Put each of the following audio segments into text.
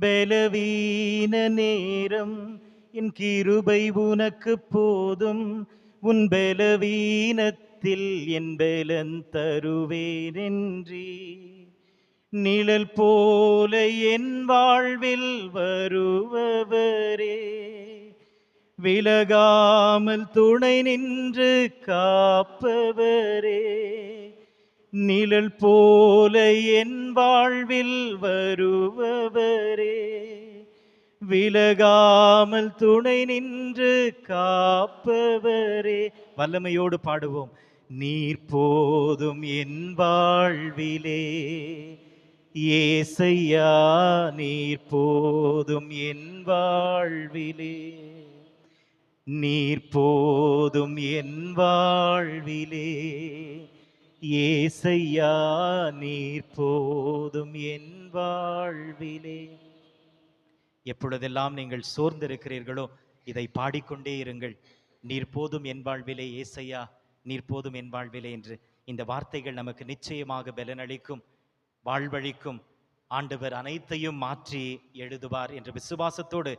பலவீன நேரம் என் கிருபை உனக்கு போதும். உன் பலவீனத்தில் என் பலன் தருவேனென்றி நிழல் போல என் வாழ்வில் வருபவரே, விலகாமல் துணை நின்று காப்பவரே, நிழல் போல என் வாழ்வில் வருபவரே, விலகாமல் துணை நின்று காப்பவரே. வல்லமையோடு பாடுவோம். நீர் போதும் என் வாழ்விலே ஏசையா, நீர் போதும் என் வாழ்விலே, நீர் போதும் என் வாழ்விலே ஏசையா, நீர் போதும் என் வாழ்விலே. எப்பொழுதெல்லாம் நீங்கள் சோர்ந்திருக்கிறீர்களோ இதை பாடிக்கொண்டே இருங்கள். நீர் போதும் என் வாழ்விலே ஏசையா, நீர் போதும் என் வாழ்விலே என்று. இந்த வார்த்தைகள் நமக்கு நிச்சயமாக பலனளிக்கும், வாழ்வழிக்கும். ஆண்டவர் அனைத்தையும் மாற்றி எழுதுவார் என்ற விசுவாசத்தோடு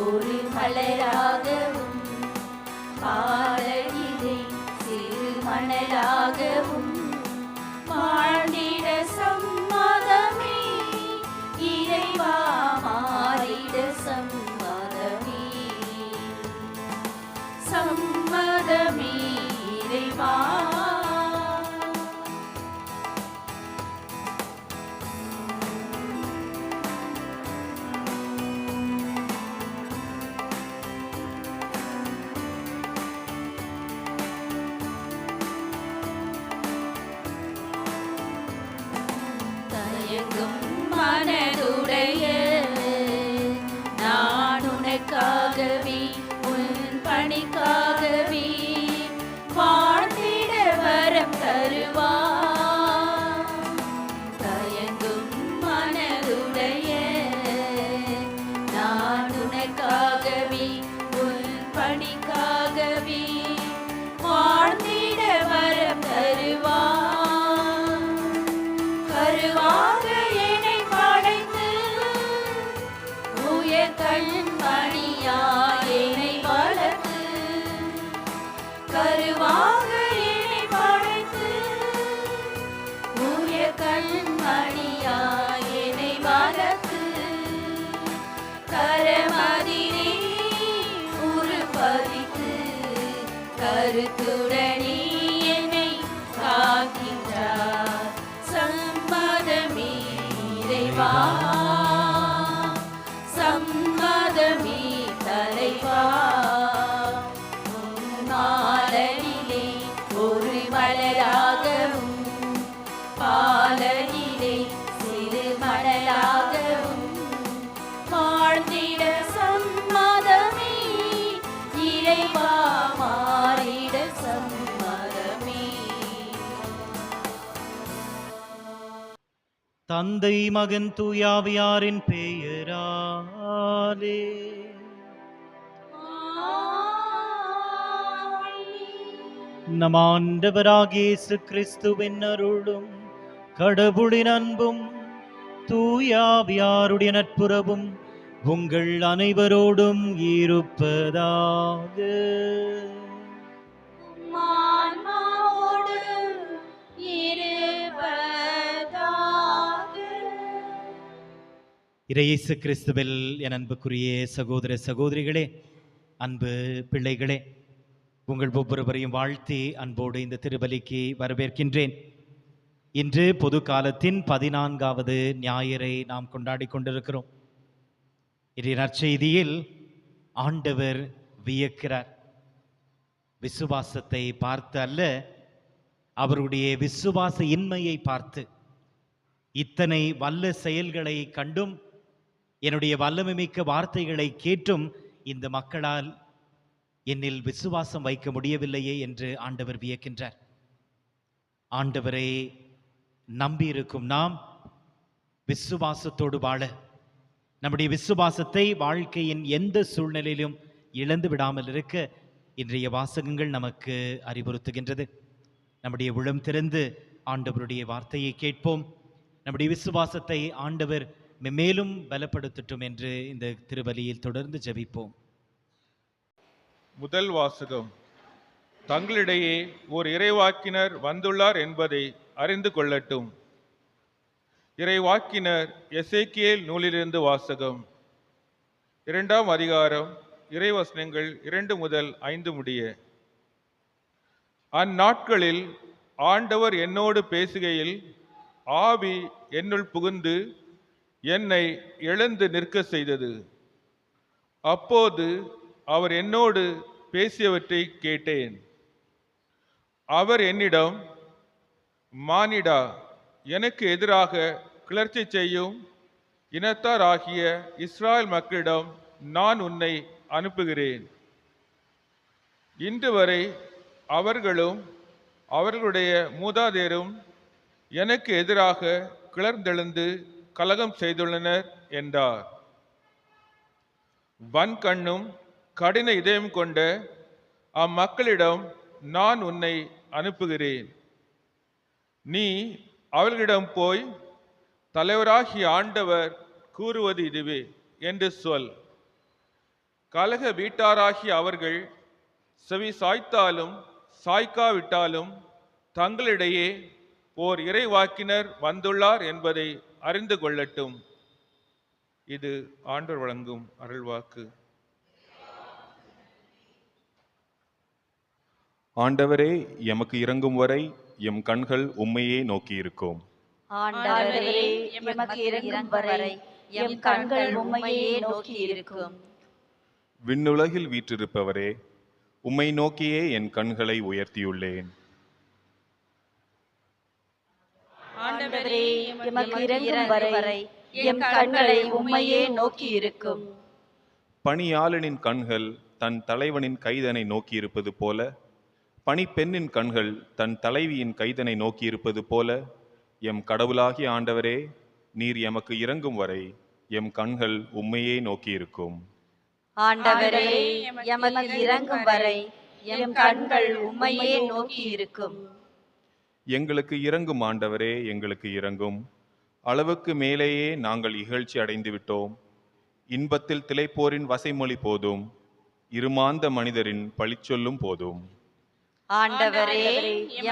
ஒரு மலராகவும் பாலகிலே சிறு மணலாகவும் வாழ்ந்திட சம்மதமே இறைவா, மாறிட சம்மதமே, சம்மதமே இறைவா. மனதுடைய நான் உனக்காகவே உன் பணிக்காகவே வாழ்ந்திட வரம் தருவார். தயங்கும் மனதுடைய நான் உனக்காகவே உன் பணிக்காகவே வாழ்ந்திட வரம் தருவார். கருவாக கண்மணியாய் என்னை வளர்த்து, கருவாக என்னை படைத்து, உய கண்மணியாய் என்னை வளர்த்து, கரமதிலே உருப்பதித்து, கருத்துடனே என்னை காக்கின்றார். சம்மதமே இறைவா, சம்மதமே தலைவா. மாலனிலே ஒரு மலராகவும் பாலனிலே சிறு மணலாகவும் வாழ்ந்திட சம்மதமே இறைவா. தந்தை மகன் தூயாவியாரின் பெயராலே நம் ஆண்டவராகிய இயேசு கிறிஸ்துவின் அருளும் கடவுளின் அன்பும் தூயாவியாருடைய நட்புறவும் உங்கள் அனைவரோடும் இருப்பதாக. இயேசு கிறிஸ்துவில் என் அன்புக்குரிய சகோதர சகோதரிகளே, அன்பு பிள்ளைகளே, உங்கள் ஒவ்வொருவரையும் வாழ்த்தி அன்போடு இந்த திருபலிக்கு வரவேற்கின்றேன். இன்று பொது காலத்தின் 14வது ஞாயிறை நாம் கொண்டாடி கொண்டிருக்கிறோம். இன்றைய நற்செய்தியில் ஆண்டவர் வியக்கிறார். விசுவாசத்தை பார்த்து அல்ல, அவருடைய விசுவாச இன்மையை பார்த்து. இத்தனை வல்ல செயல்களை கண்டும் என்னுடைய வல்லமை மிக்க வார்த்தைகளை கேட்டும் இந்த மக்களால் என்னில் விசுவாசம் வைக்க முடியவில்லையே என்று ஆண்டவர் வியக்கின்றார். ஆண்டவரை நம்பியிருக்கும் நாம் விசுவாசத்தோடு வாழ, நம்முடைய விசுவாசத்தை வாழ்க்கையின் எந்த சூழ்நிலையிலும் இழந்து விடாமல் இருக்க இன்றைய வாசகங்கள் நமக்கு அறிவுறுத்துகின்றது. நம்முடைய உளம் திறந்து ஆண்டவருடைய வார்த்தையை கேட்போம். நம்முடைய விசுவாசத்தை ஆண்டவர் மேலும் பலப்படுத்தட்டும் என்று இந்த திருபலியில் தொடர்ந்து ஜெபிப்போம். முதல் வாசகம். தங்களிடையே ஓர் இறைவாக்கினர் வந்துள்ளார் என்பதை அறிந்து கொள்ளட்டும். இறைவாக்கினர் எசேக்கியேல் நூலிலிருந்து வாசகம். 2ஆம் அதிகாரம், இறைவசனங்கள் 2 முதல் 5 முடிய. அந்நாட்களில் ஆண்டவர் என்னோடு பேசுகையில் ஆவி என்னுள் புகுந்து என்னை எழுந்து நிற்க செய்தது. அப்போது அவர் என்னோடு பேசியவற்றை கேட்டேன். அவர் என்னிடம், மானிடா, எனக்கு எதிராக கிளர்ச்சி செய்யும் இனத்தார் ஆகிய இஸ்ராயல் மக்களிடம் நான் உன்னை அனுப்புகிறேன். இன்று வரை அவர்களும் அவர்களுடைய மூதாதையரும் எனக்கு எதிராக கிளர்ந்தெழுந்து கலகம் செய்துள்ளனர் என்றார். வன்கண்ணும் கடின இதயம் கொண்ட அம்மக்களிடம் நான் உன்னை அனுப்புகிறேன். நீ அவர்களிடம் போய், தலைவராகிய ஆண்டவர் கூறுவது இதுவே என்று சொல். கலக வீட்டாராகிய அவர்கள் செவி சாய்த்தாலும் சாய்க்காவிட்டாலும் தங்களிடையே ஓர் இறைவாக்கினர் வந்துள்ளார் என்பதை அறிந்து கொள்ளட்டும். இது ஆண்டவர் வழங்கும் அருள்வாக்கு. ஆண்டவரே, எமக்கு இரங்கும் வரை எம் கண்கள் உம்மையே நோக்கியிருக்கும். ஆண்டவரே, எமக்கு இரங்கும் வரை எம் கண்கள் உம்மையே நோக்கியிருக்கும். விண்ணுலகில் வீற்றிருப்பவரே, உம்மை நோக்கியே என் கண்களை உயர்த்தியுள்ளேன். ஆண்டவரே, எமக்கு இரங்கும் வரை எம் கண்களை உம்மையே நோக்கியிருக்கும். பணியாளனின் கண்கள் தன் தலைவனின் கைதனை நோக்கியிருப்பது போல, பணிப்பெண்ணின் கண்கள் தன் தலைவியின் கைதனை நோக்கியிருப்பது போல, எம் கடவுளாகிய ஆண்டவரே, நீர் எமக்கு இரங்கும் வரை எம் கண்கள் உம்மையே நோக்கியிருக்கும். ஆண்டவரே, எமக்கு இரங்கும் வரை எம் கண்கள் உம்மையே நோக்கியிருக்கும். எங்களுக்கு இரங்கும் ஆண்டவரே, எங்களுக்கு இரங்கும். அளவுக்கு மேலேயே நாங்கள் இகழ்ச்சி அடைந்து விட்டோம். இன்பத்தில் திளைப்போரின் வசைமொழி போதும், இருமாந்த மனிதரின் பழிச்சொல்லும் போதும். ஆண்டவரே,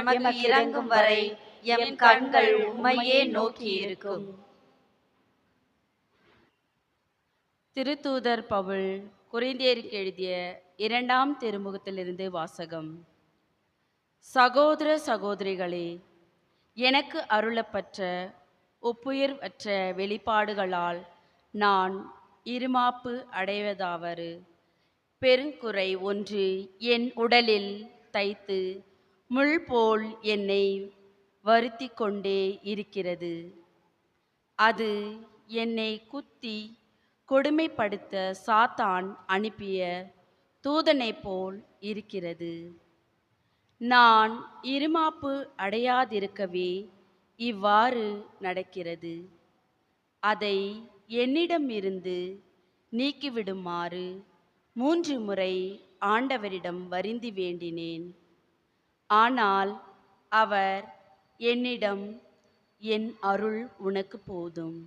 எமக்கு இரங்கும் வரை எம் கண்கள் உம்மையே நோக்கியிருக்கும். திருத்தூதர் பவுல் கொரிந்தியருக்கு எழுதிய 2ஆம் திருமுகத்திலிருந்து வாசகம். சகோதர சகோதரிகளே, எனக்கு அருளப்பட்ட ஒப்புயர்வற்ற வெளிப்பாடுகளால் நான் இருமாப்பு அடைவதாவது, பெருங்குறை ஒன்று என் உடலில் தைத்து முள் போல் என்னை வருத்தி கொண்டே இருக்கிறது. அது என்னை குத்தி கொடுமைப்படுத்த சாத்தான் அனுப்பிய தூதனை போல் இருக்கிறது. நான் இருமாப்பு அடையாதிருக்கவே இவ்வாறு நடக்கிறது. அதை என்னிடமிருந்து நீக்கிவிடுமாறு 3 முறை ஆண்டவரிடம் வருந்தி வேண்டினேன். ஆனால் அவர் என்னிடம், என் அருள் உனக்கு போதும்,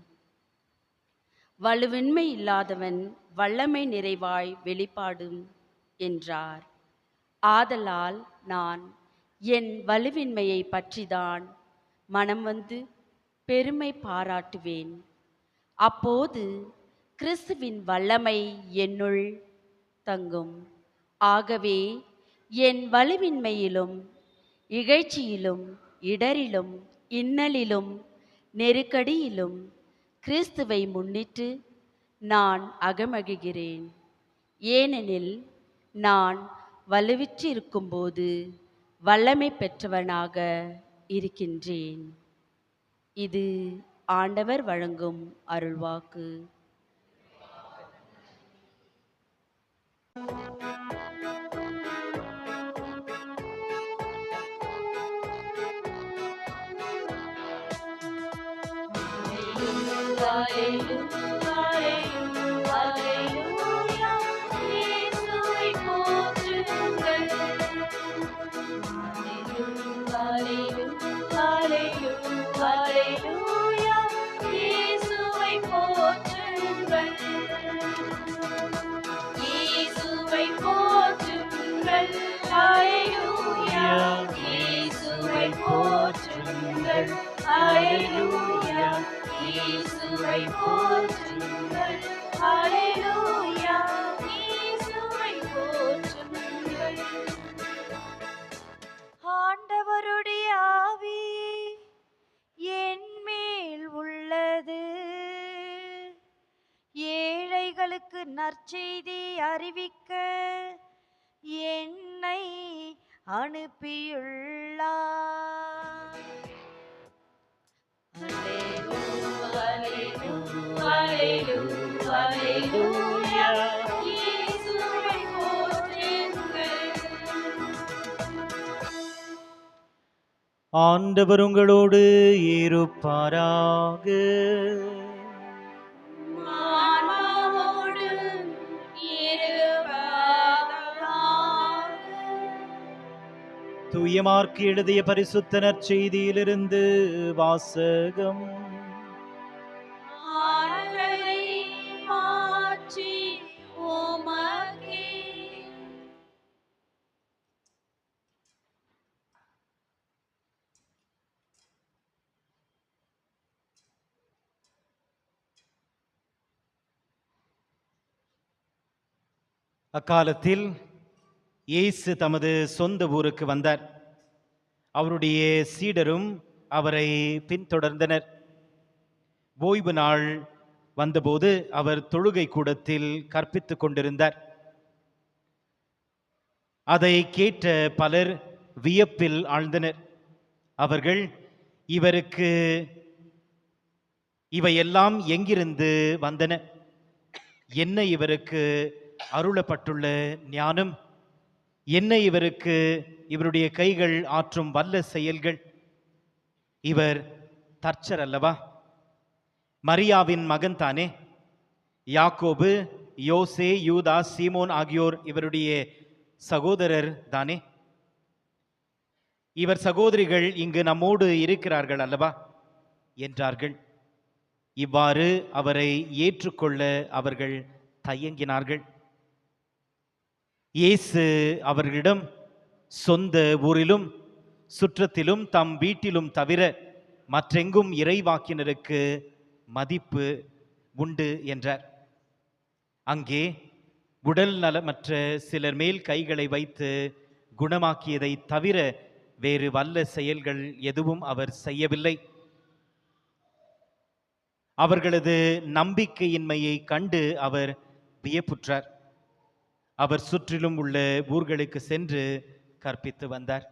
வலுவின்மை இல்லாதவன் வல்லமை நிறைவாய் வெளிப்பாடும் என்றார். ஆதலால் நான் என் வலுவின்மையை பற்றிதான் மனம் வந்து பெருமை பாராட்டுவேன். அப்போது கிறிஸ்துவின் வல்லமை என்னுள் தங்கும். ஆகவே என் வலுவின்மையிலும் இகழ்ச்சியிலும் இடரிலும் இன்னலிலும் நெருக்கடியிலும் கிறிஸ்துவை முன்னிட்டு நான் அகமகிழ்கிறேன். ஏனெனில் நான் வலுவிற்றிருக்கும்போது வல்லமை பெற்றவனாக இருக்கின்றேன். இது ஆண்டவர் வழங்கும் அருள்வாக்கு. ஆண்டவருடைய ஆவி என் மேல் உள்ளது. ஏழைகளுக்கு நற்செய்தி அறிவிக்க என்னை அனுப்பியுள்ளார். ஆண்டவர் உங்களோடு இருப்பாராக. தூய மார்க்கு எழுதிய பரிசுத்த நற்செய்தியிலிருந்து வாசகம். அக்காலத்தில் இயேசு தமது சொந்த ஊருக்கு வந்தார். அவருடைய சீடரும் அவரை பின்தொடர்ந்தனர். ஓய்வு நாள் வந்தபோது அவர் தொழுகை கூடத்தில் கற்பித்துக் கொண்டிருந்தார். அதை கேட்ட பலர் வியப்பில் ஆழ்ந்தனர். அவர்கள், இவருக்கு இவையெல்லாம் எங்கிருந்து வந்தன? என்ன இவருக்கு அருளப்பட்டுள்ள ஞானம்? என்ன இவருக்கு இவருடைய கைகள் ஆற்றும் வல்ல செயல்கள்? இவர் தர்ச்சர் அல்லவா? மரியாவின் மகன் தானே? யாக்கோபு, யோசே, யூதா, சீமோன் ஆகியோர் இவருடைய சகோதரர் தானே? இவர் சகோதரிகள் இங்கு நம்மோடு இருக்கிறார்கள் அல்லவா என்றார்கள். இவ்வாறு அவரை ஏற்றுக்கொள்ள அவர்கள் தயங்கினார்கள். இயேசு அவர்களிடம், சொந்த ஊரிலும் சுற்றத்திலும் தம் வீட்டிலும் தவிர மற்றெங்கும் இறைவாக்கினருக்கு மதிப்பு உண்டு என்றார். அங்கே உடல் நலமற்ற சிலர் மேல் கைகளை வைத்து குணமாக்கியதை தவிர வேறு வல்ல செயல்கள் எதுவும் அவர் செய்யவில்லை. அவர்களது நம்பிக்கையின்மையை கண்டு அவர் வியப்புற்றார். அவர் சுற்றிலும் உள்ள ஊர்களுக்கு சென்று கற்பித்து வந்தார்.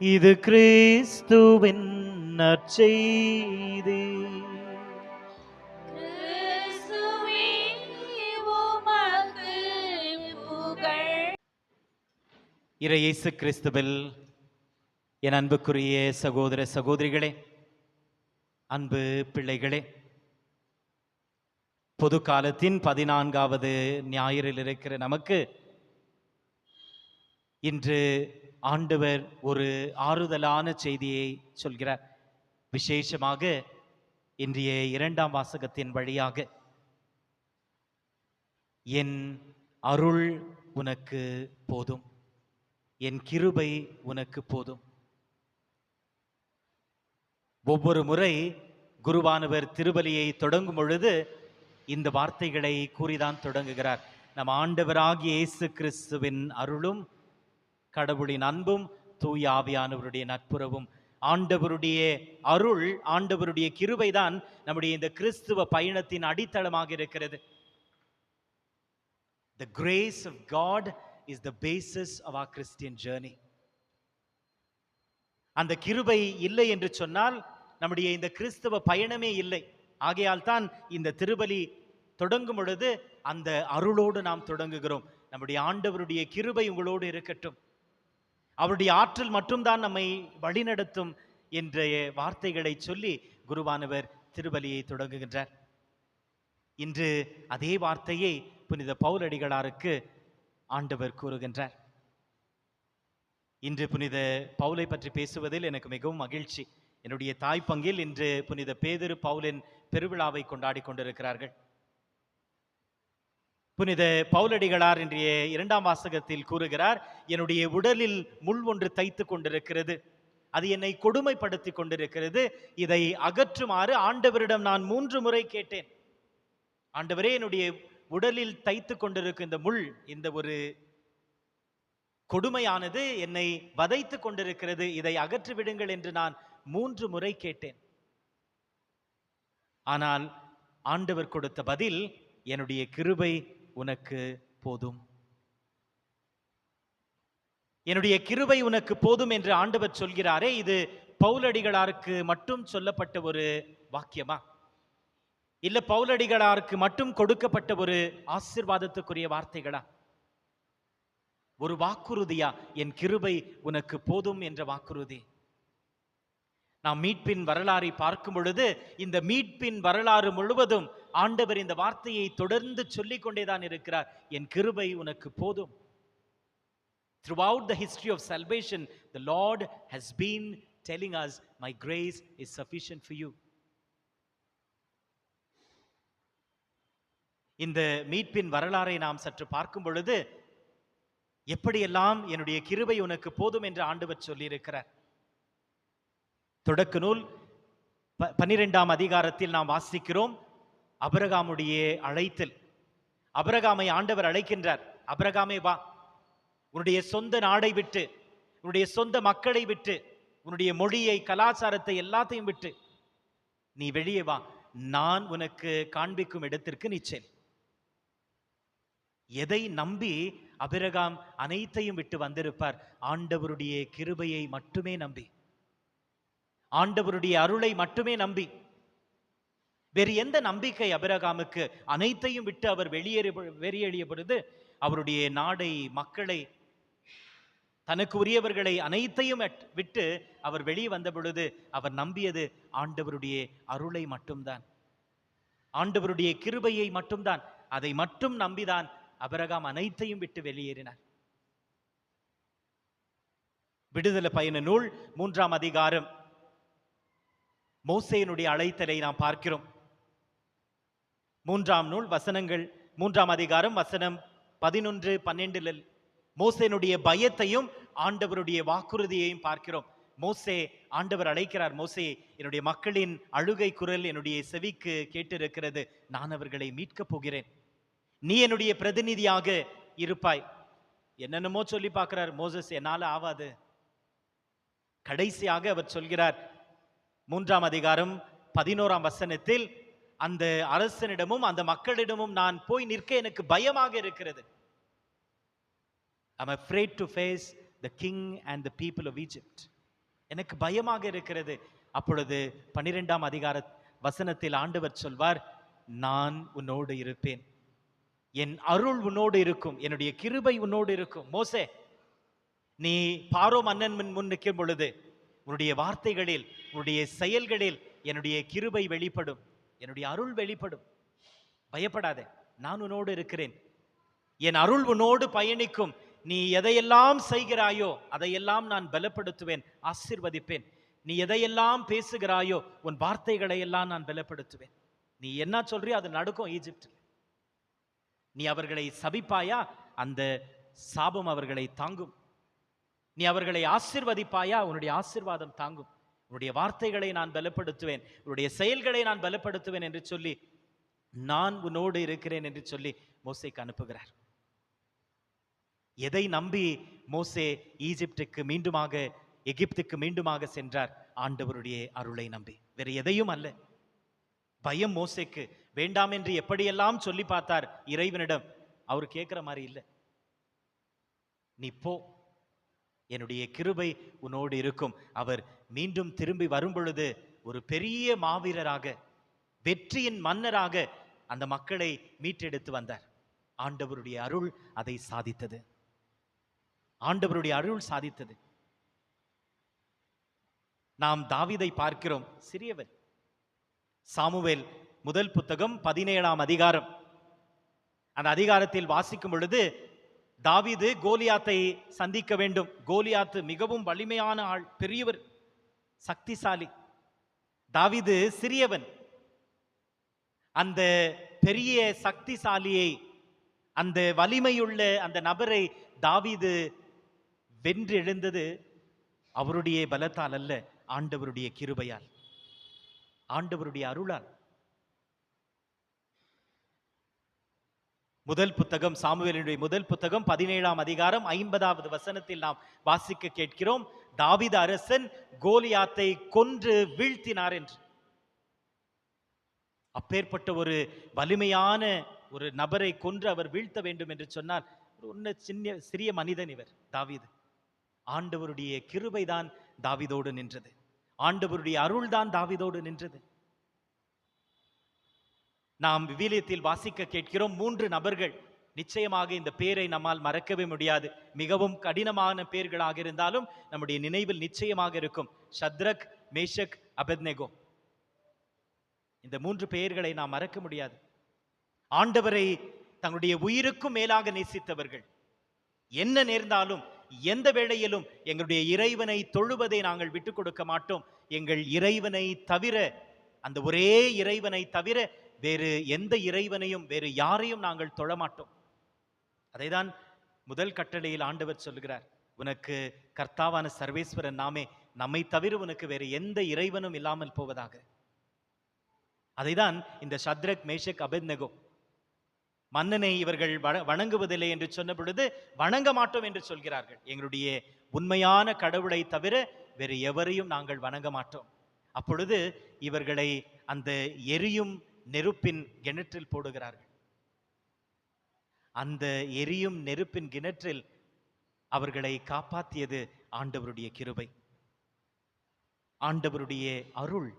இது கிறிஸ்துவின் நற்செய்தி. இறை இயேசு கிறிஸ்துவில் என் அன்புக்குரிய சகோதர சகோதரிகளே, அன்பு பிள்ளைகளே, பொது காலத்தின் 14வது ஞாயிறில் இருக்கிற நமக்கு இன்று ஆண்டவர் ஒரு ஆறுதலான செய்தியை சொல்கிறார். விசேஷமாக இன்றைய 2ஆம் வாசகத்தின் வழியாக, என் அருள் உனக்கு போதும், என் கிருபை உனக்கு போதும். ஒவ்வொரு முறை குருவானவர் திருபலியை தொடங்கும் பொழுது இந்த வார்த்தைகளை கூறிதான் தொடங்குகிறார். நம் ஆண்டவராகிய இயேசு கிறிஸ்துவின் அருளும் கடவுளின் அன்பும் தூய ஆவியானவருடைய நட்புறவும், ஆண்டவருடைய அருள், ஆண்டவருடைய கிருபை தான் நம்முடைய இந்த கிறிஸ்துவ பயணத்தின் அடித்தளமாக இருக்கிறது. The grace of God is the basis of our Christian journey. அந்த கிருபை இல்லை என்று சொன்னால் நம்முடைய இந்த கிறிஸ்தவ பயணமே இல்லை. ஆகையால் தான் இந்த திருபலி தொடங்கும் பொழுது அந்த அருளோடு நாம் தொடங்குகிறோம். நம்முடைய ஆண்டவருடைய கிருபை உங்களோடு இருக்கட்டும், அவருடைய ஆற்றல் மட்டும்தான் நம்மை வழிநடத்தும் என்ற வார்த்தைகளை சொல்லி குருவானவர் திருபலியை தொடங்குகின்றார். இன்று அதே வார்த்தையை புனித பவுலடிகளாருக்கு ஆண்டவர் கூறுகின்றார். இன்று புனித பவுலை பற்றி பேசுவதில் எனக்கு மிகவும் மகிழ்ச்சி. என்னுடைய தாய்ப்பங்கில் இன்று புனித பேதுரு பவுலின் பெருவிழாவை கொண்டாடி கொண்டிருக்கிறார்கள். புனித பவுலடிகளார் இன்றைய 2ஆம் வாசகத்தில் கூறுகிறார், என்னுடைய உடலில் முள் ஒன்று தைத்து கொண்டிருக்கிறது, அது என்னை கொடுமைப்படுத்தி கொண்டிருக்கிறது, இதை அகற்றுமாறு ஆண்டவரிடம் நான் 3 முறை கேட்டேன். ஆண்டவரே, என்னுடைய உடலில் தைத்து கொண்டிருக்கும் இந்த முள், இந்த ஒரு கொடுமையானது என்னை வதைத்து கொண்டிருக்கிறது, இதை அகற்றி விடுங்கள் என்று நான் 3 முறை கேட்டேன். ஆனால் ஆண்டவர் கொடுத்த பதில், என்னுடைய கிருபை உனக்கு போதும், என்னுடைய கிருபை உனக்கு போதும் என்று ஆண்டவர் சொல்கிறாரே, இது பவுலடிகளாருக்கு மட்டும் சொல்லப்பட்ட ஒரு வாக்கியமா? இல்ல பவுலடிகளாருக்கு மட்டும் கொடுக்கப்பட்ட ஒரு ஆசீர்வாதத்துக்குரிய வார்த்தைகளா? ஒரு வாக்குறுதியா? என் கிருபை உனக்கு போதும் என்ற வாக்குறுதி. நாம் மீட்பின் வரலாறை பார்க்கும் பொழுது இந்த மீட்பின் வரலாறு முழுவதும் ஆண்டவர் இந்த வார்த்தையை தொடர்ந்து சொல்லிக் கொண்டேதான் இருக்கிறார், என் கிருபை உனக்கு போதும். Throughout the history of salvation, the Lord has been telling us, my grace is sufficient for you. இந்த மீட்பின் வரலாறை நாம் சற்று பார்க்கும் பொழுது எப்படியெல்லாம் என்னுடைய கிருபை உனக்கு போதும் என்று ஆண்டவர் சொல்லியிருக்கிறார். தொடக்க நூல் 12ஆம் அதிகாரத்தில் நாம் வாசிக்கிறோம், ஆபிரகாமுடைய அழைத்தல். ஆபிரகாமை ஆண்டவர் அழைக்கின்றார், ஆபிரகாமே வா, உன்னுடைய சொந்த நாடை விட்டு, உன்னுடைய சொந்த மக்களை விட்டு, உன்னுடைய மொழியை, கலாச்சாரத்தை எல்லாத்தையும் விட்டு நீ வெளியே வா, நான் உனக்கு காண்பிக்கும் இடத்திற்கு நீ செல். எதை நம்பி ஆபிரகாம் அனைத்தையும் விட்டு வந்திருப்பார்? ஆண்டவருடைய கிருபையை மட்டுமே நம்பி, ஆண்டவருடைய அருளை மட்டுமே நம்பி. வேறு எந்த நம்பிக்கை ஆபிரகாமுக்கு? அனைத்தையும் விட்டு அவர் வெளியேறிய பொழுது, அவருடைய நாடை, மக்களை, தனக்கு உரியவர்களை அனைத்தையும் விட்டு அவர் வெளியே வந்த பொழுது அவர் நம்பியது ஆண்டவருடைய அருளை மட்டும்தான், ஆண்டவருடைய கிருபையை மட்டும்தான். அதை மட்டும் நம்பிதான் ஆபிரகாம் அனைத்தையும் விட்டு வெளியேறினார். விடுதலை பயண நூல் 3ஆம் அதிகாரம் மோசேயினுடைய அழைத்தலை நாம் பார்க்கிறோம். 3ஆம் நூல் வசனங்கள் 3ஆம் அதிகாரம் வசனம் 11, 12 மோசேயினுடைய பயத்தையும் ஆண்டவருடைய வாக்குறுதியையும் பார்க்கிறோம். மோசே, ஆண்டவர் அழைக்கிறார், மோசே, என்னுடைய மக்களின் அழுகை குரல் என்னுடைய செவிக்கு கேட்டிருக்கிறது, நான் அவர்களை மீட்கப் போகிறேன், நீ என்னுடைய பிரதிநிதியாக இருப்பாய். என்னென்னமோ சொல்லி பார்க்கிறார் மோசஸ், என்னால ஆவாது. கடைசியாக அவர் சொல்கிறார் 3ஆம் அதிகாரம் 11ஆம் வசனத்தில், அந்த அரசனிடமும் அந்த மக்களிடமும் நான் போய் நிற்க எனக்கு பயமாக இருக்கிறது. I'm afraid to face the king and the people of Egypt. எனக்கு பயமாக இருக்கிறது. அப்பொழுது 12ஆம் அதிகார வசனத்தில் ஆண்டவர் சொல்வார், நான் உன்னோடு இருப்பேன், என் அருள் உன்னோடு இருக்கும், என்னுடைய கிருபை உன்னோடு இருக்கும். மோசே, நீ பாரோ மன்னன் முன் நிற்கும் பொழுது, உன்னுடைய வார்த்தைகளில், உன்னுடைய செயல்களில் என்னுடைய கிருபை வெளிப்படும், என்னுடைய அருள் வெளிப்படும். பயப்படாதே, நான் உன்னோடு இருக்கிறேன். என் அருள் உன்னோடு பயணிக்கும். நீ எதையெல்லாம் செய்கிறாயோ அதையெல்லாம் நான் பலப்படுத்துவேன், ஆசீர்வதிப்பேன். நீ எதையெல்லாம் பேசுகிறாயோ உன் வார்த்தைகளை எல்லாம் நான் பலப்படுத்துவேன். நீ என்ன சொல்றியோ அது நடக்கும். ஈஜிப்டில் நீ அவர்களை சபிப்பாயா, அந்த சாபம் அவர்களை தாங்கும். நீ அவர்களை ஆசீர்வதிப்பாயா, உன்னுடைய ஆசீர்வாதம் தாங்கும். உன்னுடைய வார்த்தைகளை நான் பலப்படுத்துவேன், உன்னுடைய செயல்களை நான் பலப்படுத்துவேன் என்று சொல்லி, நான் உன்னோடு இருக்கிறேன் என்று சொல்லி மோசேக்கு அனுப்புகிறார். எதை நம்பி மோசே ஈஜிப்டுக்கு மீண்டுமாக, எகிப்துக்கு மீண்டுமாக சென்றார்? ஆண்டவருடைய அருளை நம்பி, வேறு எதையும் அல்ல. பயம் மோசேக்கு வேண்டாம் என்று எப்படியெல்லாம் சொல்லி பார்த்தார் இறைவனிடம். அவர் கேட்கிற மாதிரி இல்லை. நீ போ, என்னுடைய கிருபை உன்னோடு இருக்கும். அவர் மீண்டும் திரும்பி வரும் பொழுது ஒரு பெரிய மாவீரராக, வெற்றியின் மன்னராக அந்த மக்களை மீட்டெடுத்து வந்தார். ஆண்டவருடைய அருள் அதை சாதித்தது. ஆண்டவருடைய அருள் சாதித்தது. நாம் தாவீதை பார்க்கிறோம், சிறியவர். சாமுவேல் முதல் புத்தகம் 17ஆம் அதிகாரம், அந்த அதிகாரத்தில் வாசிக்கும் பொழுது தாவீது கோலியாத்தை சந்திக்க வேண்டும். கோலியாத்து மிகவும் வலிமையான ஆள், பெரியவர், சக்திசாலி. தாவீது சிறியவன். அந்த பெரிய சக்திசாலியை, அந்த வலிமையுள்ள அந்த நபரை தாவீது வென்று எழுந்தது அவருடைய பலத்தால் அல்ல, ஆண்டவருடைய கிருபையால், ஆண்டவருடைய அருளால். முதல் புத்தகம், சாமுவேலினுடைய முதல் புத்தகம் 17ஆம் அதிகாரம் 50வது வசனத்தில் நாம் வாசிக்க கேட்கிறோம், தாவீது அரசன் கோலியாத்தை கொன்று வீழ்த்தினார் என்று. அப்பேற்பட்ட ஒரு வலிமையான ஒரு நபரை கொன்று அவர் வீழ்த்த வேண்டும் என்று சொன்னால், சிறிய மனிதன் இவர் தாவீது. ஆண்டவருடைய கிருபைதான் தாவீதோடு நின்றது, ஆண்டவருடைய அருள் தான் தாவீதோடு நின்றது. நாம் விவிலியத்தில் வாசிக்க கேட்கிறோம் 3 நபர்கள். நிச்சயமாக இந்த பேரை நம்மால் மறக்கவே முடியாது. மிகவும் கடினமான பேர்களாக இருந்தாலும் நம்முடைய நினைவில் நிச்சயமாக இருக்கும். ஷத்ரக், மேஷக், அபெத்நேகோ. இந்த 3 பெயர்களை நாம் மறக்க முடியாது. ஆண்டவரை தங்களுடைய உயிருக்கும் மேலாக நேசித்தவர்கள். என்ன நேர்ந்தாலும், எந்த வேளையிலும் எங்களுடைய இறைவனை தொழுவதை நாங்கள் விட்டுக் கொடுக்க மாட்டோம். எங்கள் இறைவனை தவிர, அந்த ஒரே இறைவனை தவிர வேறு எந்த இறைவனையும், வேறு யாரையும் நாங்கள் தொழமாட்டோம். அதைதான் முதல் கட்டளையில் ஆண்டவர் சொல்லுகிறார், உனக்கு கர்த்தாவான சர்வேஸ்வரன் நாமே, நம்மை தவிர உனக்கு வேறு எந்த இறைவனும் இல்லாமல் போவதாக. அதைதான் இந்த ஷத்ரக், மேஷக், அபெத்நேகோ, மன்னனை இவர்கள் வணங்குவதில்லை என்று சொன்ன பொழுது வணங்க மாட்டோம் என்று சொல்கிறார்கள். எங்களுடைய உண்மையான கடவுளை தவிர வேறு எவரையும் நாங்கள் வணங்க மாட்டோம். அப்பொழுது இவர்களை அந்த எரியும் நெருப்பின் கிணற்றில் போடுகிறார்கள். அந்த எரியும் நெருப்பின் கிணற்றில் அவர்களை காப்பாற்றியது ஆண்டவருடைய கிருபை, ஆண்டவருடைய அருள்.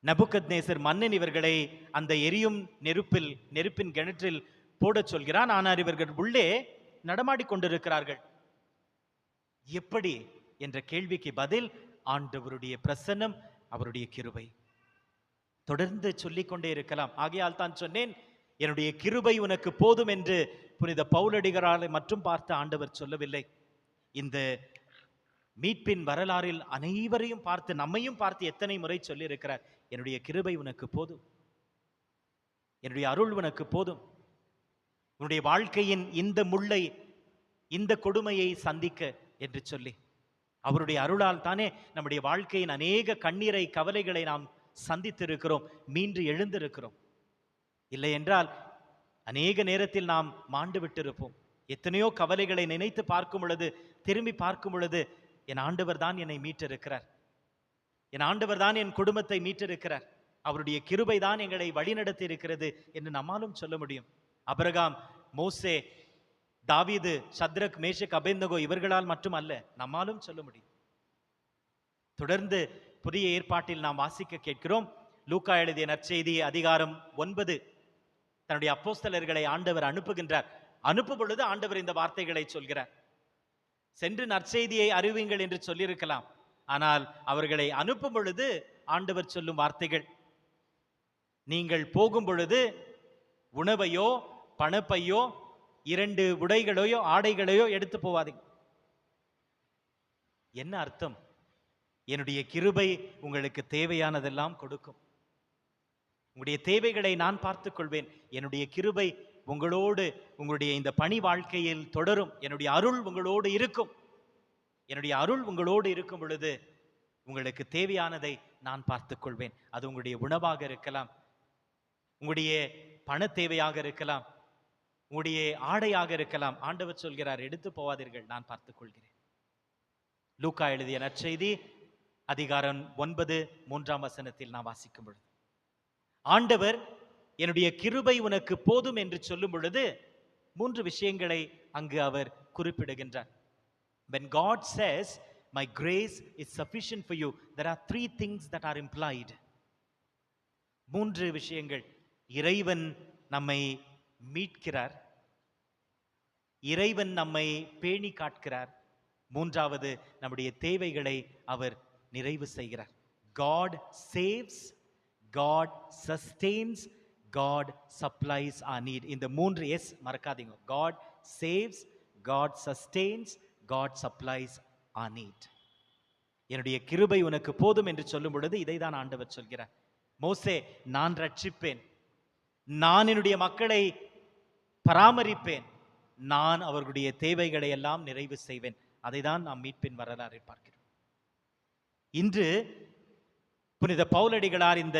நபுக்கத்நேசர் மன்னன் இவர்களை அந்த எரியும் நெருப்பின் கிணற்றில் போடச் சொல்கிறான். ஆனால் இவர்கள் உள்ளே நடமாடி கொண்டிருக்கிறார்கள். எப்படி என்ற கேள்விக்கு பதில் ஆண்டவருடைய பிரசன்னம், அவருடைய கிருபை. தொடர்ந்து சொல்லிக்கொண்டே இருக்கலாம். ஆகையால் தான் சொன்னேன், என்னுடைய கிருபை உனக்கு போதும் என்று புனித பவுலடிகராலை மட்டும் பார்த்து ஆண்டவர் சொல்லவில்லை. இந்த மீட்பின் வரலாறில் அனைவரையும் பார்த்து, நம்மையும் பார்த்து எத்தனை முறை சொல்லி இருக்கிறார், என்னுடைய கிருபை உனக்கு போதும், என்னுடைய அருள் உனக்கு போதும். உன்னுடைய வாழ்க்கையின் இந்த முள்ளை, இந்த கொடுமையை சந்திக்க என்று சொல்லி, அவருடைய அருளால் தானே நம்முடைய வாழ்க்கையின் அநேக கண்ணீரை, கவலைகளை நாம் சந்தித்திருக்கிறோம், மீண்டு எழுந்திருக்கிறோம். இல்லை என்றால் அநேக நேரத்தில் நாம் மாண்டு விட்டிருப்போம். எத்தனையோ கவலைகளை நினைத்து பார்க்கும் பொழுது, திரும்பி பார்க்கும் பொழுது, என் ஆண்டவர் தான் என்னை மீட்டிருக்கிறார், என் ஆண்டவர் தான் என் குடும்பத்தை மீட்டிருக்கிறார், அவருடைய கிருபை தான் எங்களை வழிநடத்தி இருக்கிறது என்று நம்மாலும் சொல்ல முடியும். ஆபிரகாம், மோசே, தாவீது, ஷத்ரக், மேஷக், அபேத்நேகோ இவர்களால் மட்டும் அல்ல, நம்மாலும் சொல்ல முடியும். தொடர்ந்து புதிய ஏற்பாட்டில் நாம் வாசிக்க கேட்கிறோம். லூக்கா எழுதிய நற்செய்தி அதிகாரம் 9. தன்னுடைய அப்போஸ்தலர்களை ஆண்டவர் அனுப்புகின்றார். அனுப்பும் பொழுது ஆண்டவர் இந்த வார்த்தைகளை சொல்கிறார். சென்று நற்செய்தியை அறிவிங்கள் என்று சொல்லியிருக்கலாம். ஆனால் அவர்களை அனுப்பும் பொழுது ஆண்டவர் சொல்லும் வார்த்தைகள், நீங்கள் போகும் பொழுது உணவையோ பணப்பையோ 2 உடைகளையோ ஆடைகளையோ எடுத்து போவாதீங்க. என்ன அர்த்தம்? என்னுடைய கிருபை உங்களுக்கு தேவையானதெல்லாம் கொடுக்கும். உங்களுடைய தேவைகளை நான் பார்த்துக் கொள்வேன். என்னுடைய கிருபை உங்களோடு உங்களுடைய இந்த பணி வாழ்க்கையில் தொடரும். என்னுடைய அருள் உங்களோடு இருக்கும். என்னுடைய அருள் உங்களோடு இருக்கும் பொழுது உங்களுக்கு தேவையானதை நான் பார்த்துக் கொள்வேன். அது உங்களுடைய உணவாக இருக்கலாம், உங்களுடைய பண தேவையாக இருக்கலாம், உங்களுடைய ஆடையாக இருக்கலாம். ஆண்டவர் சொல்கிறார், எடுத்து போவாதீர்கள், நான் பார்த்துக் கொள்கிறேன். லூக்கா எழுதிய நற்செய்தி அதிகாரம் 9 3ஆம் வசனத்தில் நான் வாசிக்கும் பொழுது, ஆண்டவர் என்னுடைய கிருபை உனக்கு போதும் என்று சொல்லும் பொழுது 3 விஷயங்களை அங்கு அவர் குறிப்பிடுகின்றார். When God says, my grace is sufficient for you, there are 3 things that are implied. 3 விஷயங்கள். இறைவன் நம்மை மீட்கிறார், இறைவன் நம்மை பேணி காக்கிறார், 3வது நம்முடைய தேவைகளை அவர் நிறைவு செய்கிறார். God saves, God sustains, God supplies our need. இந்த 3 S மறக்காதீங்க. God saves, God sustains, God supplies our need. என்னுடைய கிருபை உனக்கு போதும் என்று சொல்லும் பொழுது இதைதான் ஆண்டவர் சொல்கிறார். மோசே, நான் ரட்சிப்பேன், நான் என்னுடைய மக்களை பராமரிப்பேன், நான் அவர்களுடைய தேவைகளை எல்லாம் நிறைவு செய்வேன். அதைதான் நாம் மீட்பின் வரலாறை பார்க்கிறோம். இன்று புனித பவுலடிகளார் இந்த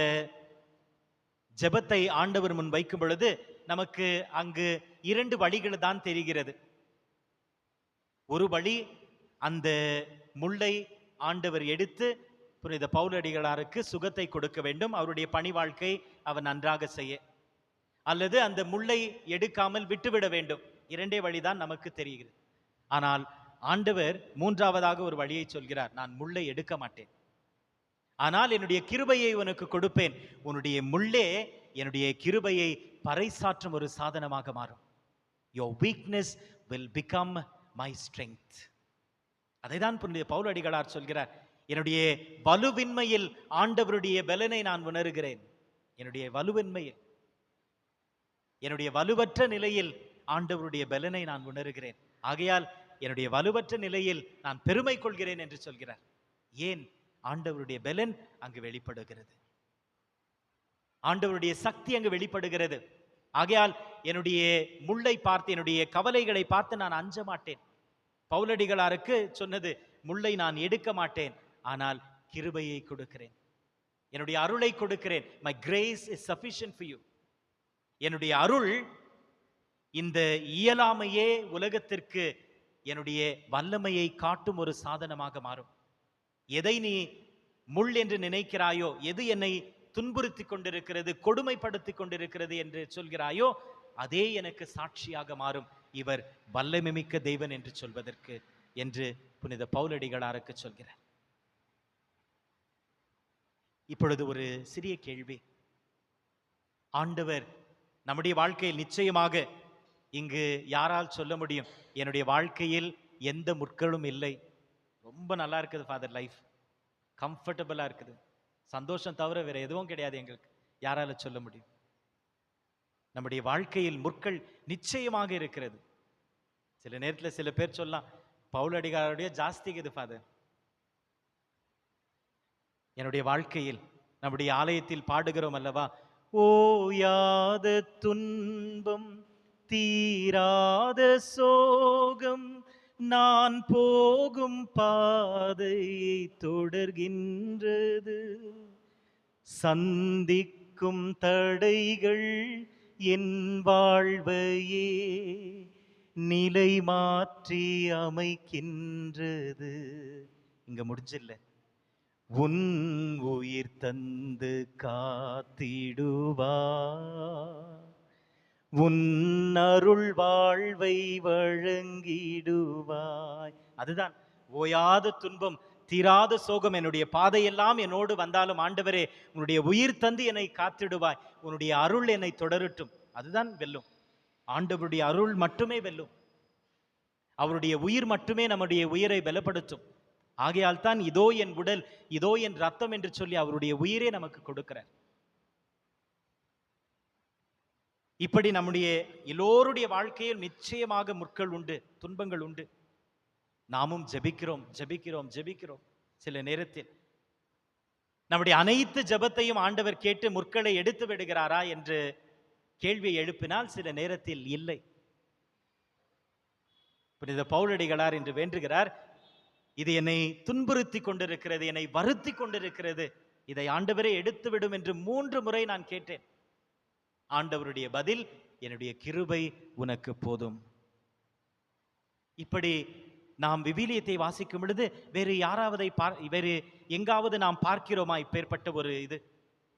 ஜெபத்தை ஆண்டவர் முன் வைக்கும் பொழுது நமக்கு அங்கு 2 வழிகள் தான் தெரிகிறது. ஒரு வழி, அந்த முள்ளை ஆண்டவர் எடுத்து புனித பவுலடிகளாருக்கு சுகத்தை கொடுக்க வேண்டும், அவருடைய பணி வாழ்க்கை அவர் நன்றாக செய்ய, அல்லது அந்த முள்ளை எடுக்காமல் விட்டுவிட வேண்டும். 2 வழிதான் நமக்கு தெரிகிறது. ஆனால் ஆண்டவர் 3வதாக ஒரு வழியை சொல்கிறார். நான் முள்ளை எடுக்க மாட்டேன், ஆனால் என்னுடைய கிருபையை உனக்கு கொடுப்பேன். உன்னுடைய முள்ளே என்னுடைய கிருபையை பறைசாற்றும் ஒரு சாதனமாக மாறும். Your weakness will become my strength. அதைதான் புனித பவுலடிகளார் சொல்கிறார். என்னுடைய வலுவின்மையில் ஆண்டவருடைய பலனை நான் உணர்கிறேன். என்னுடைய வலுவின்மையில், என்னுடைய வலுவற்ற நிலையில் ஆண்டவருடைய பலனை நான் உணர்கிறேன். ஆகையால் என்னுடைய வலுவற்ற நிலையில் நான் பெருமை கொள்கிறேன் என்று சொல்கிறார். ஏன்? ஆண்டவருடைய பலன் அங்கு வெளிப்படுகிறது, ஆண்டவருடைய சக்தி அங்கு வெளிப்படுகிறது. ஆகையால் என்னுடைய முள்ளை பார்த்து, என்னுடைய கவலைகளை பார்த்து நான் அஞ்ச மாட்டேன். பவுலடிகளாருக்கு சொன்னது, முள்ளை நான் எடுக்க மாட்டேன், ஆனால் கிருபையை கொடுக்கிறேன், என்னுடைய அருளை கொடுக்கிறேன். My grace is sufficient for you. என்னுடைய அருள் இந்த இயலாமையே உலகத்திற்கு என்னுடைய வல்லமையை காட்டும் ஒரு சாதனமாக மாறும். எதை நீ முள் என்று நினைக்கிறாயோ, எது என்னை துன்புறுத்தி கொண்டிருக்கிறது, கொடுமைப்படுத்தி கொண்டிருக்கிறது என்று சொல்கிறாயோ, அதே எனக்கு சாட்சியாக மாறும். இவர் வல்லமை மிக்க தேவன் என்று சொல்வதற்கு என்று புனித பவுலடிகளாருக்கு சொல்கிறார். இப்பொழுது ஒரு சிறிய கேள்வி. ஆண்டவர் நம்முடைய வாழ்க்கையில் நிச்சயமாக இங்கு யாரால் சொல்ல முடியும், என்னுடைய வாழ்க்கையில் எந்த முற்களும் இல்லை, ரொம்ப நல்லா இருக்குது ஃபாதர், லைஃப் கம்ஃபர்டபுளா இருக்குது, சந்தோஷம் தவிர வேற எதுவும் கிடையாது எங்களுக்கு, யாரால சொல்ல முடியும்? நம்முடைய வாழ்க்கையில் முற்கள் நிச்சயமாக இருக்கிறது. சில நேரத்தில் சில பேர் சொல்லலாம், பவுலடிகாருடைய ஜாஸ்திக்குது ஃபாதர். என்னுடைய வாழ்க்கையில் நம்முடைய ஆலயத்தில் பாடுகிறோம் அல்லவா, ஓயாத துன்பம் தீராத சோகம் நான் போகும் பாதையை தொடர்கின்றது, சந்திக்கும் தடைகள் என் வாழ்வையே நிலை மாற்றி அமைக்கின்றது. இங்க முடிஞ்சில்ல, உன் உயிர் தந்து காத்திடுவா, உன் அருள் வாழ்வை வழங்கிடுவாய். அதுதான் ஓயாத துன்பம் தீராத சோகம் என்னுடைய பாதையெல்லாம் என்னோடு வந்தாலும் ஆண்டவரே உன்னுடைய உயிர் தந்து என்னை காத்திடுவாய், உன்னுடைய அருள் என்னை தொடரட்டும். அதுதான் வெல்லும். ஆண்டவருடைய அருள் மட்டுமே வெல்லும். அவருடைய உயிர் மட்டுமே நம்முடைய உயிரை பலப்படுத்தும். ஆகையால் தான் இதோ என் உடல், இதோ என் ரத்தம் என்று சொல்லி அவருடைய உயிரே நமக்கு கொடுக்கிறார். இப்படி நம்முடைய எல்லோருடைய வாழ்க்கையில் நிச்சயமாக முற்கள் உண்டு, துன்பங்கள் உண்டு. நாமும் ஜெபிக்கிறோம் ஜெபிக்கிறோம் ஜெபிக்கிறோம். சில நேரத்தில் நம்முடைய அனைத்து ஜெபத்தையும் ஆண்டவர் கேட்டு முற்களை எடுத்து விடுகிறாரா என்று கேள்வியை எழுப்பினால் சில நேரத்தில் இல்லை. புனித பவுலடிகளார் என்று வேண்டுகிறார், இது என்னை துன்புறுத்தி கொண்டிருக்கிறது, என்னை வருத்தி கொண்டிருக்கிறது, இதை ஆண்டவரே எடுத்து விடும் என்று 3 முறை நான் கேட்டேன். ஆண்டவருடைய பதில், என்னுடைய கிருபை உனக்கு போதும். இப்படி நாம் விவிலியத்தை வாசிக்கும் பொழுது வேறு எங்காவது நாம் பார்க்கிறோமா இப்பேற்பட்ட ஒரு இது?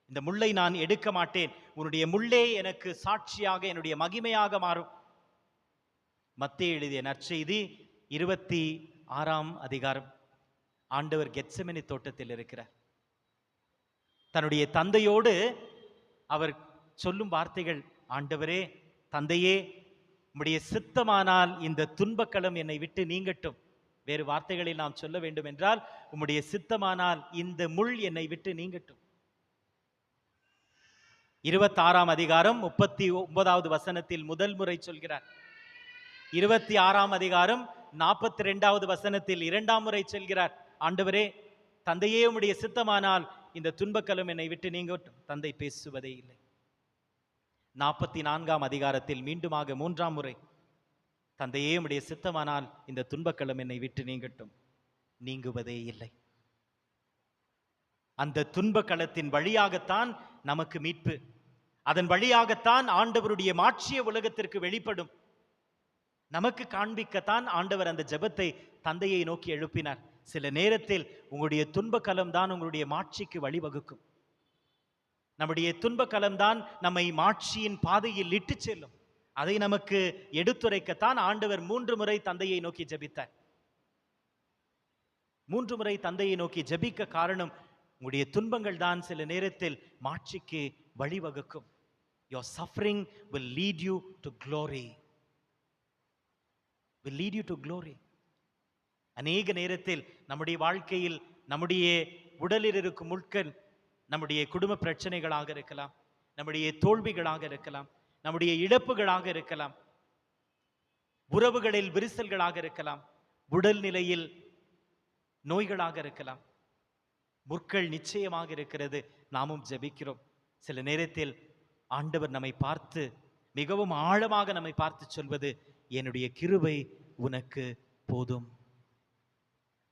இந்த முள்ளை நான் எடுக்க மாட்டேன், உன்னுடைய முள்ளே எனக்கு சாட்சியாக என்னுடைய மகிமையாக மாறும். மத்தேயு எழுதிய நற்செய்தி 26ஆம் அதிகாரம். ஆண்டவர் கெத்செமனி தோட்டத்தில் இருக்கிறார். தன்னுடைய தந்தையோடு அவர் சொல்லும் வார்த்தைகள், ஆண்டவரே, தந்தையே, உம்முடைய சித்தமானால் இந்த துன்பக்களம் என்னை விட்டு நீங்கட்டும். வேறு வார்த்தைகளில் நாம் சொல்ல வேண்டும் என்றால், உம்முடைய சித்தமானால் இந்த முள் என்னை விட்டு நீங்கட்டும். 26ஆம் அதிகாரம் 39வது வசனத்தில் முதல் முறை சொல்கிறார். 26ஆம் அதிகாரம் 42வது வசனத்தில் 2ஆம் முறை சொல்கிறார், ஆண்டவரே, தந்தையே, உம்முடைய சித்தமானால் இந்த துன்பக்களம் என்னை விட்டு நீங்கட்டும். தந்தை பேசுவதே இல்லை. 44ஆம் அதிகாரத்தில் மீண்டுமாக 3ஆம் முறை, தந்தையே, உம்முடைய சித்தமானால் இந்த துன்பக்களம் என்னை விட்டு நீங்கட்டும். நீங்குவதே இல்லை. அந்த துன்பக்களத்தின் வழியாகத்தான் நமக்கு மீட்பு, அதன் வழியாகத்தான் ஆண்டவருடைய மாட்சிய உலகத்திற்கு வெளிப்படும். நமக்கு காண்பிக்கத்தான் ஆண்டவர் அந்த ஜெபத்தை தந்தையை நோக்கி எழுப்பினார். சில நேரத்தில் உங்களுடைய துன்பக்களம் தான் உங்களுடைய மாட்சிக்கு வழிவகுக்கும். நம்முடைய துன்பக்களம் தான் நம்மை மாட்சியின் பாதையில் இட்டு செல்லும். அதை நமக்கு எடுத்துரைக்கத்தான் ஆண்டவர் 3 முறை தந்தையை நோக்கி ஜெபித்தார். 3 முறை தந்தையை நோக்கி ஜெபிக்க காரணம், உங்களுடைய துன்பங்கள் தான் சில நேரத்தில் மாட்சிக்கு வழிவகுக்கும். Your suffering will lead you to glory. Will lead you to glory. அநேக நேரத்தில் நம்முடைய வாழ்க்கையில் நம்முடைய உடலில் இருக்கும் முட்கள் நம்முடைய குடும்ப பிரச்சனைகளாக இருக்கலாம், நம்முடைய தோல்விகளாக இருக்கலாம், நம்முடைய இழப்புகளாக இருக்கலாம், உறவுகளில் விரிசல்களாக இருக்கலாம், உடல் நிலையில் நோய்களாக இருக்கலாம். முற்கள் நிச்சயமாக இருக்கிறது. நாமும் ஜெபிக்கிறோம். சில நேரத்தில் ஆண்டவர் நம்மை பார்த்து, மிகவும் ஆழமாக நம்மை பார்த்து சொல்வது, என்னுடைய கிருபை உனக்கு போதும்.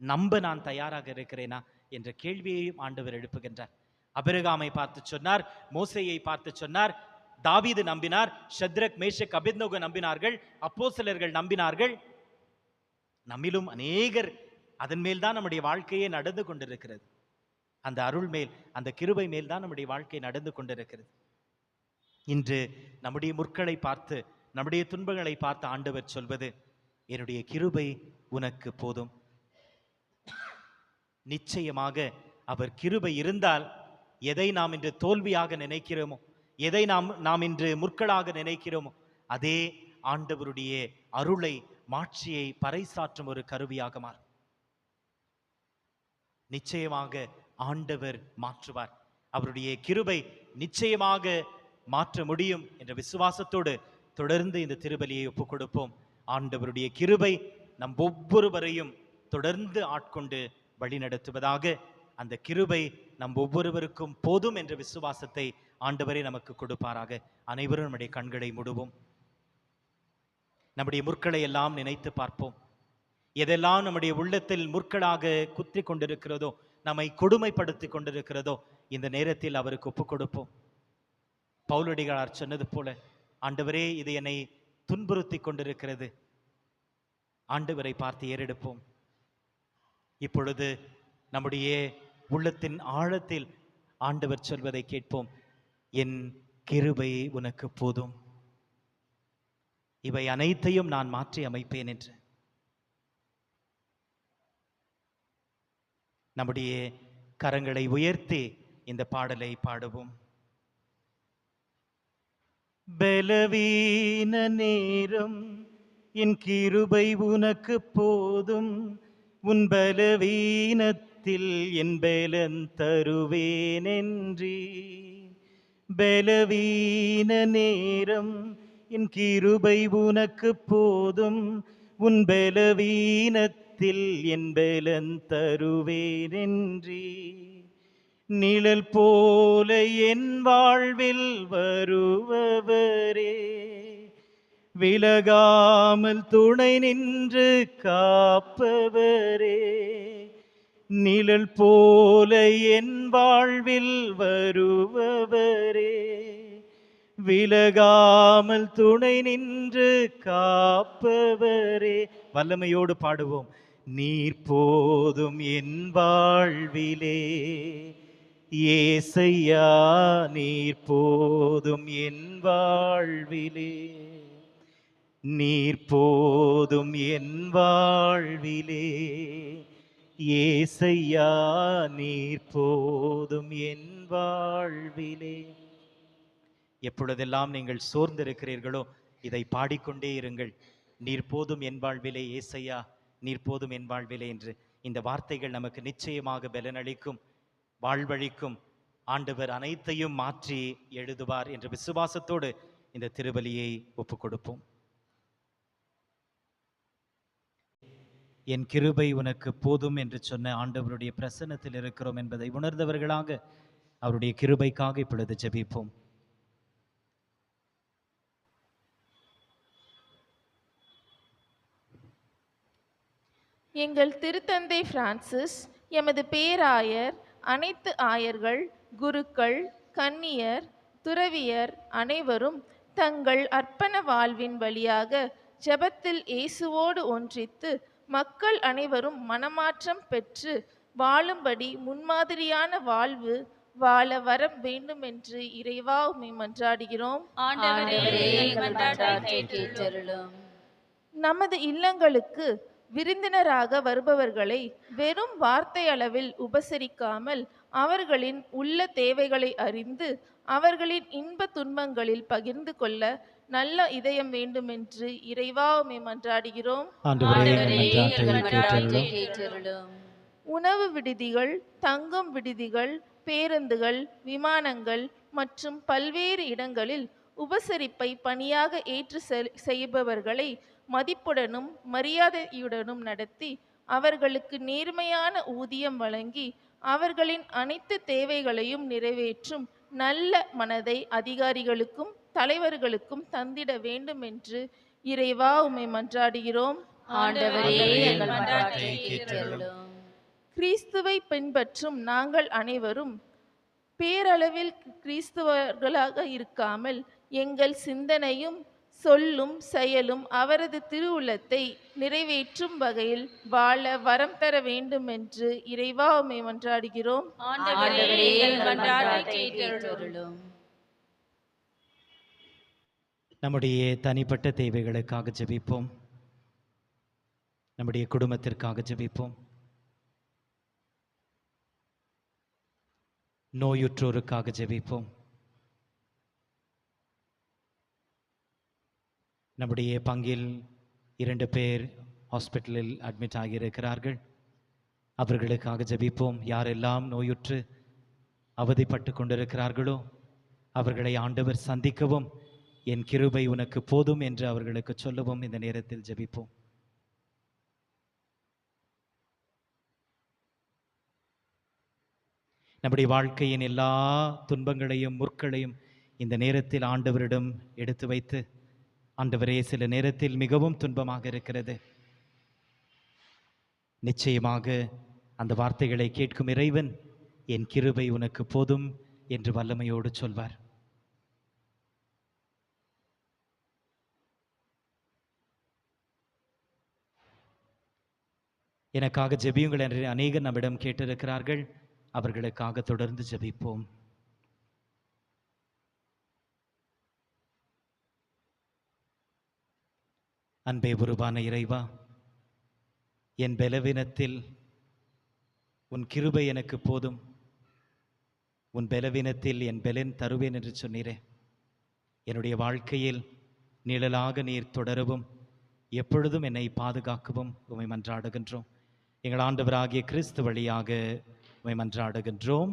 நம்ப நான் தயாராக இருக்கிறேனா என்ற கேள்வியையும் ஆண்டவர் எழுப்புகின்றார். அபிரகாமை பார்த்து சொன்னார், மோசேயை பார்த்து சொன்னார், தாவீது நம்பினார், ஷத்ரக், மேஷக், அபேத்நேகோ நம்பினார்கள், அப்போஸ்தலர்கள் நம்பினார்கள். நம்மிலும் அநேகர் அதன் மேல் தான் நம்முடைய வாழ்க்கையே நடந்து கொண்டிருக்கிறது. அந்த அருள் மேல், அந்த கிருபை மேல் தான் நம்முடைய வாழ்க்கை நடந்து கொண்டிருக்கிறது. இன்று நம்முடைய முற்களை பார்த்து, நம்முடைய துன்பங்களை பார்த்து ஆண்டவர் சொல்வது, என்னுடைய கிருபை உனக்கு போதும். நிச்சயமாக அவர் கிருபை இருந்தால், எதை நாம் இன்று தோல்வியாக நினைக்கிறோமோ, எதை நாம் இன்று முற்களாக நினைக்கிறோமோ, அதே ஆண்டவருடைய அருளை, மாட்சியை பறைசாற்றும் ஒரு கருவியாக மாறும். நிச்சயமாக ஆண்டவர் மாற்றுவார். அவருடைய கிருபை நிச்சயமாக மாற்ற முடியும் என்ற விசுவாசத்தோடு தொடர்ந்து இந்த திருபலியை ஒப்புக் கொடுப்போம். ஆண்டவருடைய கிருபை நம் ஒவ்வொருவரையும் தொடர்ந்து ஆட்கொண்டு வழி நடத்துவதாக. அந்த கிருபை நம் ஒவ்வொருவருக்கும் போதும் என்ற விசுவாசத்தை ஆண்டவரே நமக்கு கொடுப்பாராக. அனைவரும் நம்முடைய கண்களை மூடுவோம். நம்முடைய முற்களை எல்லாம் நினைத்து பார்ப்போம். எதெல்லாம் நம்முடைய உள்ளத்தில் முற்களாக குத்தி கொண்டிருக்கிறதோ, நம்மை கொடுமைப்படுத்தி கொண்டிருக்கிறதோ, இந்த நேரத்தில் அவருக்கு ஒப்புக் கொடுப்போம். பவுலடிகளார் சொன்னது போல, ஆண்டவரே, இது என்னை துன்புறுத்தி கொண்டிருக்கிறது. ஆண்டவரை பார்த்து ஏறெடுப்போம். இப்பொழுது நம்முடைய உள்ளத்தின் ஆழத்தில் ஆண்டவர் சொல்வதை கேட்போம், என் கிருபை உனக்கு போதும், இவை அனைத்தையும் நான் மாற்றி அமைப்பேன் என்று. நம்முடைய கரங்களை உயர்த்தி இந்த பாடலை பாடுவோம். பலவீன நேரம் என் கிருபை உனக்கு போதும், உன் பலவீனத்தில் என் பலன் தருவேனென்றி. பலவீன நேரம் என் கிருபை உனக்கு போதும். உன் பலவீனத்தில் என் பலன் தருவேனென்றி. நிழல் போல என் வாழ்வில் வருபவரே, விலகாமல் துணை நின்று காப்பவரே. நிழல் போல என் வாழ்வில் வருபவரே, விலகாமல் துணை நின்று காப்பவரே. வல்லமையோடு பாடுவோம். நீர் போதும் என் வாழ்விலே, ஏசையா நீர் போதும் என் வாழ்விலே. நீர் போதும் என் வாழ்விலே, ஏசையா நீர் போதும் என் வாழ்விலே. எப்பொழுதெல்லாம் நீங்கள் சோர்ந்திருக்கிறீர்களோ இதை பாடிக்கொண்டே இருங்கள். நீர் போதும் என் வாழ்விலே ஏசையா, நீர் போதும் என் வாழ்விலே என்று இந்த வார்த்தைகள் நமக்கு நிச்சயமாக பலனளிக்கும், வாழ்வழிக்கும். ஆண்டவர் அனைத்தையும் மாற்றி எழுதுவார் என்ற விசுவாசத்தோடு இந்த திருபலியை ஒப்புக் கொடுப்போம். என் கிருபை உனக்கு போதும் என்று சொன்ன ஆண்டவருடைய பிரசன்னத்தில் இருக்கிறோம் என்பதை உணர்ந்தவர்களாக அவருடைய கிருபைக்காக இப்பொழுது ஜெபிப்போம். எங்கள் திருத்தந்தை பிரான்சிஸ், எமது பேராயர், அனைத்து ஆயர்கள், குருக்கள், கன்னியர், துறவியர் அனைவரும் தங்கள் அர்ப்பண வாழ்வின் வழியாக ஜெபத்தில் இயேசுவோடு ஒன்றித்து மக்கள் அனைவரும் மனமாற்றம் பெற்று வாழும்படி முன்மாதிரியான வாழ்வு வாழ வர வேண்டும் என்று இறைவா உம்மை மன்றாடுகிறோம். நமது இல்லங்களுக்கு விருந்தினராக வருபவர்களை வெறும் வார்த்தை அளவில் உபசரிக்காமல் அவர்களின் உள்ள தேவைகளை அறிந்து அவர்களின் இன்ப துன்பங்களில் பகிர்ந்து கொள்ள நல்ல இதயம் வேண்டும் என்று இறைவா உம்மை மன்றாடுகிறோம். உணவு விடுதிகள், தங்கும் விடுதிகள், பேருந்துகள், விமானங்கள் மற்றும் பல்வேறு இடங்களில் உபசரிப்பை பணியாக ஏற்று செய்பவர்களை மதிப்புடனும் மரியாதையுடனும் நடத்தி அவர்களுக்கு நேர்மையான ஊதியம் வழங்கி அவர்களின் அனைத்து தேவைகளையும் நிறைவேற்றும் நல்ல மனதை அதிகாரிகளுக்கும் தலைவர்களுக்கும் தந்திட வேண்டும் என்று இறைவா உம்மை மன்றாடுகிறோம். கிறிஸ்துவை பின்பற்றும் நாங்கள் அனைவரும் பேரளவில் கிறிஸ்துவர்களாக இருக்காமல் எங்கள் சிந்தனையும் சொல்லும் செயலும் அவரது திருவுள்ளத்தை நிறைவேற்றும் வகையில் வாழ வரம் தர வேண்டும் என்று இறைவா உம்மை மன்றாடுகிறோம். நம்முடைய தனிப்பட்ட தேவைகளுக்காக ஜெபிப்போம். நம்முடைய குடும்பத்திற்காக ஜெபிப்போம். நோயுற்றோருக்காக ஜெபிப்போம். நம்முடைய பங்கில் 2 பேர் ஹாஸ்பிட்டலில் அட்மிட் ஆகியிருக்கிறார்கள். அவர்களுக்காக ஜெபிப்போம். யாரெல்லாம் நோயுற்று அவதிப்பட்டு கொண்டிருக்கிறார்களோ அவர்களை ஆண்டவர் சந்திக்கவும், என் கிருபை உனக்கு போதும் என்று அவர்களுக்கு சொல்லவும் இந்த நேரத்தில் ஜெபிப்போம். நம்முடைய வாழ்க்கையின் எல்லா துன்பங்களையும் முற்களையும் இந்த நேரத்தில் ஆண்டவரிடம் எடுத்து வைத்து, ஆண்டவரே சில நேரத்தில் மிகவும் துன்பமாக இருக்கிறது, நிச்சயமாக அந்த வார்த்தைகளை கேட்கும் இறைவன் என் கிருபை உனக்கு போதும் என்று வல்லமையோடு சொல்வார். எனக்காக ஜெபியுங்கள் என்று அநேகர் நம்மிடம் கேட்டிருக்கிறார்கள். அவர்களுக்காக தொடர்ந்து ஜெபிப்போம். அன்பே உருவான இறைவா, என் பலவீனத்தில் உன் கிருபை எனக்கு போதும், உன் பலவீனத்தில் என் பலன் தருவேன் என்று சொன்னீரே. என்னுடைய வாழ்க்கையில் நிழலாக நீர் தொடரவும் எப்பொழுதும் என்னை பாதுகாக்கவும் உம்மை மன்றாடுகின்றோம். எங்கள் ஆண்டவராகிய கிறிஸ்து வழியாக உம்மை மன்றாடுகின்றோம்.